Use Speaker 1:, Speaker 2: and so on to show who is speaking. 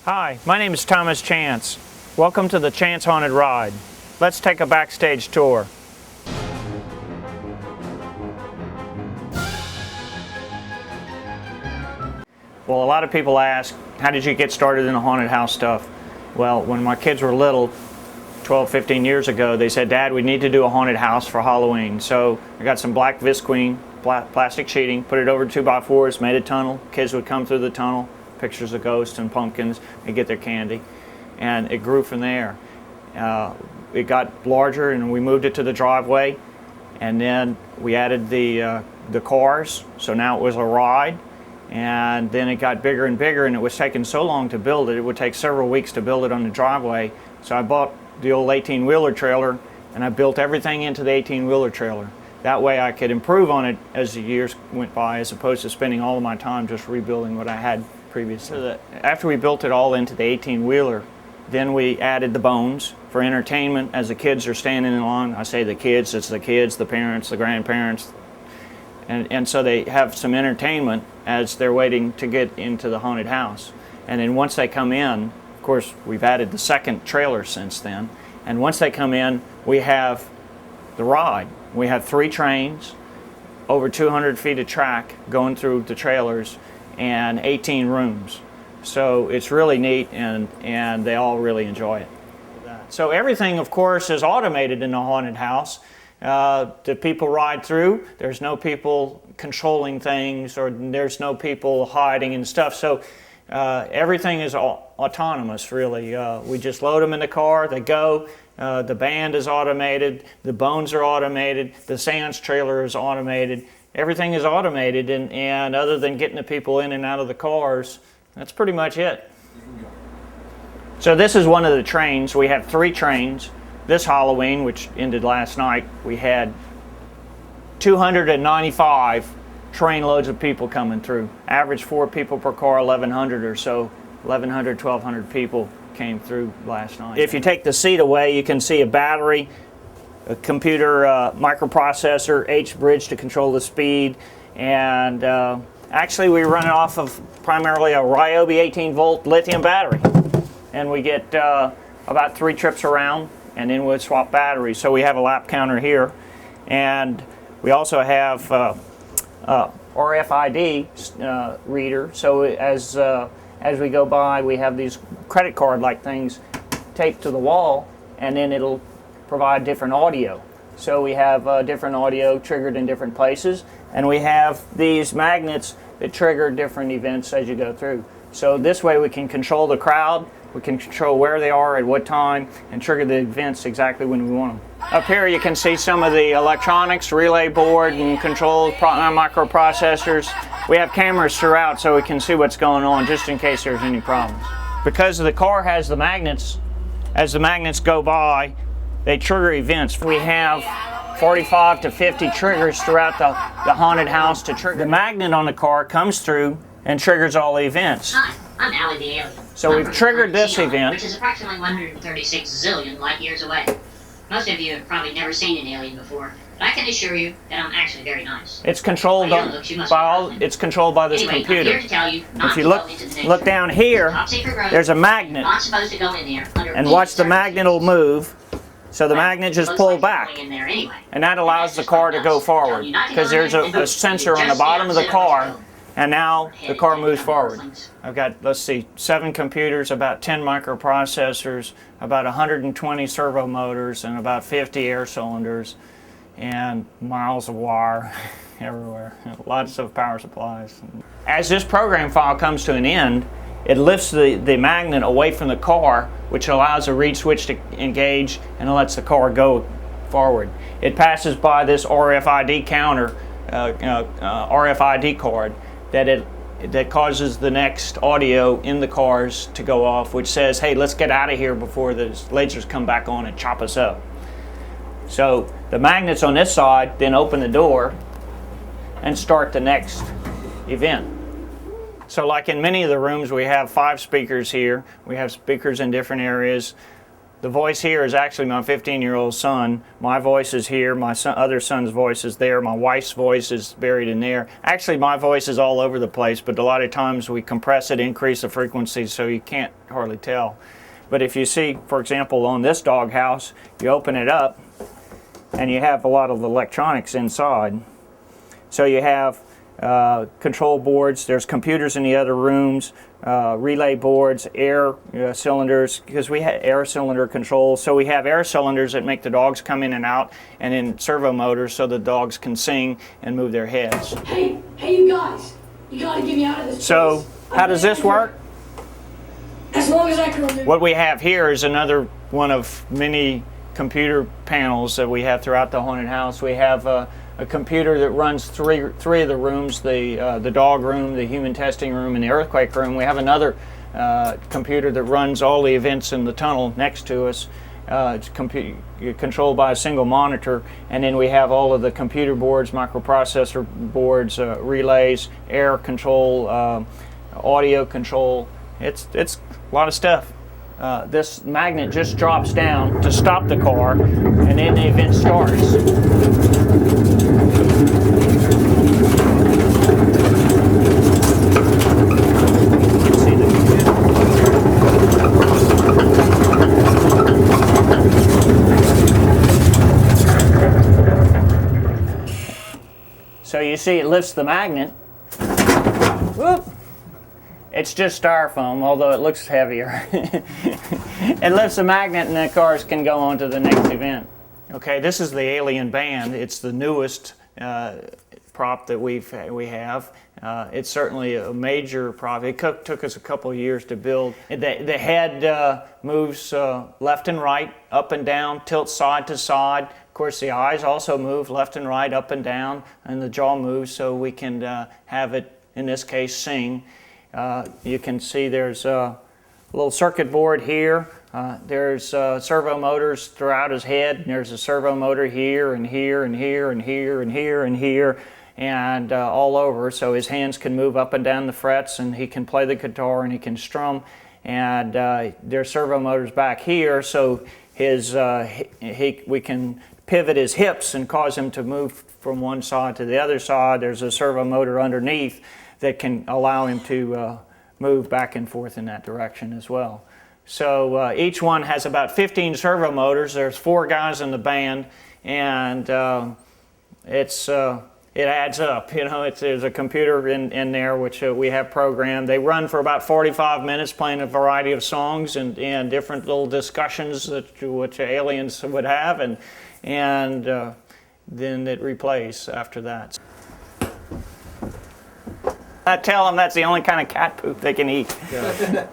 Speaker 1: Hi, my name is Thomas Chance. Welcome to the Chance Haunted Ride. Let's take a backstage tour. Well, a lot of people ask, how did you get started in the haunted house stuff? Well, when my kids were little, 12, 15 years ago, they said, Dad, we need to do a haunted house for Halloween. So I got some black visqueen, plastic sheeting, put it over 2x4s, made a tunnel. Kids would come through the tunnel, pictures of ghosts and pumpkins, and get their candy. And it grew from there. It got larger and we moved it to the driveway. And then we added the cars, so now it was a ride. And then it got bigger and bigger, and it was taking so long to build it. It would take several weeks to build it on the driveway. So I bought the old 18-wheeler trailer, and I built everything into the 18-wheeler trailer. That way I could improve on it as the years went by, as opposed to spending all of my time just rebuilding what I had previously. So after we built it all into the 18-wheeler, then we added the bones for entertainment as the kids are standing in line. I say the kids, it's the kids, the parents, the grandparents. And so they have some entertainment as they're waiting to get into the haunted house. And then once they come in, of course, we've added the second trailer since then. And once they come in, we have the ride. We have 3 trains, over 200 feet of track going through the trailers, and 18 rooms. So it's really neat, and they all really enjoy it. So everything, of course, is automated in the haunted house. The people ride through. There's no people controlling things, or there's no people hiding and stuff. So everything is autonomous, really. We just load them in the car, they go. The band is automated, the bones are automated, the seance trailer is automated. Everything is automated, and other than getting the people in and out of the cars, that's pretty much it. So this is one of the trains. We have 3 trains. This Halloween, which ended last night, we had 295 train loads of people coming through. Average 4 people per car, 1,100 or so. 1,100, 1,200 people came through last night. If you take the seat away, you can see a battery, a computer microprocessor, H-bridge to control the speed, and actually we run it off of primarily a Ryobi 18-volt lithium battery. And we get about 3 trips around, and then we'll swap batteries. So we have a lap counter here, and we also have RFID reader. So as we go by, we have these credit card-like things taped to the wall, and then it'll provide different audio. So we have different audio triggered in different places, and we have these magnets that trigger different events as you go through. So this way we can control the crowd, we can control where they are at what time, and trigger the events exactly when we want them. Up here you can see some of the electronics, relay board and control microprocessors. We have cameras throughout so we can see what's going on just in case there's any problems. Because the car has the magnets, as the magnets go by, they trigger events. We have 45 to 50 triggers throughout the haunted house to trigger. The magnet on the car comes through and triggers all the events.
Speaker 2: Hi, I'm Allie the Alien.
Speaker 1: So we've triggered this event,
Speaker 2: which is approximately 136 zillion light years away. Most of you have probably never seen an alien before, but I can assure you that I'm actually very nice.
Speaker 1: It's controlled by this computer.
Speaker 2: I'm here to tell you not
Speaker 1: If you
Speaker 2: to go into the next
Speaker 1: look down here,
Speaker 2: top secret room.
Speaker 1: there's a magnet,
Speaker 2: Not supposed to go in there under
Speaker 1: and
Speaker 2: any
Speaker 1: watch the magnet will
Speaker 2: circumstances.
Speaker 1: move. So the magnet just
Speaker 2: Looks
Speaker 1: pulled
Speaker 2: like you're
Speaker 1: back,
Speaker 2: going in there anyway.
Speaker 1: and that allows the car to go forward because there's a sensor on the bottom of the car, and now the car moves forward. I've got, let's see, 7 computers, about 10 microprocessors, about 120 servomotors, and about 50 air cylinders, and miles of wire everywhere. Lots of power supplies. As this program file comes to an end, it lifts the magnet away from the car, which allows a reed switch to engage and it lets the car go forward. It passes by this RFID counter, RFID card, that causes the next audio in the cars to go off, which says, hey, let's get out of here before the lasers come back on and chop us up. So the magnets on this side then open the door and start the next event. So like in many of the rooms, we have 5 speakers here. We have speakers in different areas. The voice here is actually my 15-year-old son. My voice is here. My other son's voice is there. My wife's voice is buried in there. Actually, my voice is all over the place, but a lot of times we compress it, increase the frequency, so you can't hardly tell. But if you see, for example, on this doghouse, you open it up, and you have a lot of electronics inside. So you have control boards, there's computers in the other rooms, relay boards, air cylinders, because we have air cylinder control. So we have air cylinders that make the dogs come in and out, and then servo motors so the dogs can sing and move their heads.
Speaker 3: Hey, you guys, you gotta get me out of this
Speaker 1: So
Speaker 3: place.
Speaker 1: how does this work?
Speaker 3: As long as I can remember.
Speaker 1: What we have here is another one of many computer panels that we have throughout the haunted house. We have a computer that runs three of the rooms, the dog room, the human testing room, and the earthquake room. We have another computer that runs all the events in the tunnel next to us. It's controlled by a single monitor, and then we have all of the computer boards, microprocessor boards, relays, air control, audio control. It's a lot of stuff. This magnet just drops down to stop the car, and then the event starts. So you see it lifts the magnet. Whoop. It's just styrofoam, although it looks heavier. It lifts the magnet and the cars can go on to the next event. Okay, this is the alien band. It's the newest prop that we have. It's certainly a major prop. It took us a couple of years to build. The head moves left and right, up and down, tilts side to side. Of course, the eyes also move left and right, up and down, and the jaw moves so we can have it, in this case, sing. You can see there's a little circuit board here. There's servo motors throughout his head. And there's a servo motor here and here and here and here and here and here and all over. So his hands can move up and down the frets, and he can play the guitar and he can strum. And there's servo motors back here, so we can pivot his hips and cause him to move from one side to the other side. There's a servo motor underneath that can allow him to move back and forth in that direction as well. So each one has about 15 servo motors. There's 4 guys in the band, and it adds up. You know, there's a computer in there which we have programmed. They run for about 45 minutes, playing a variety of songs and different little discussions which aliens would have, and then it replays after that. I tell them that's the only kind of cat poop they can eat. Yeah.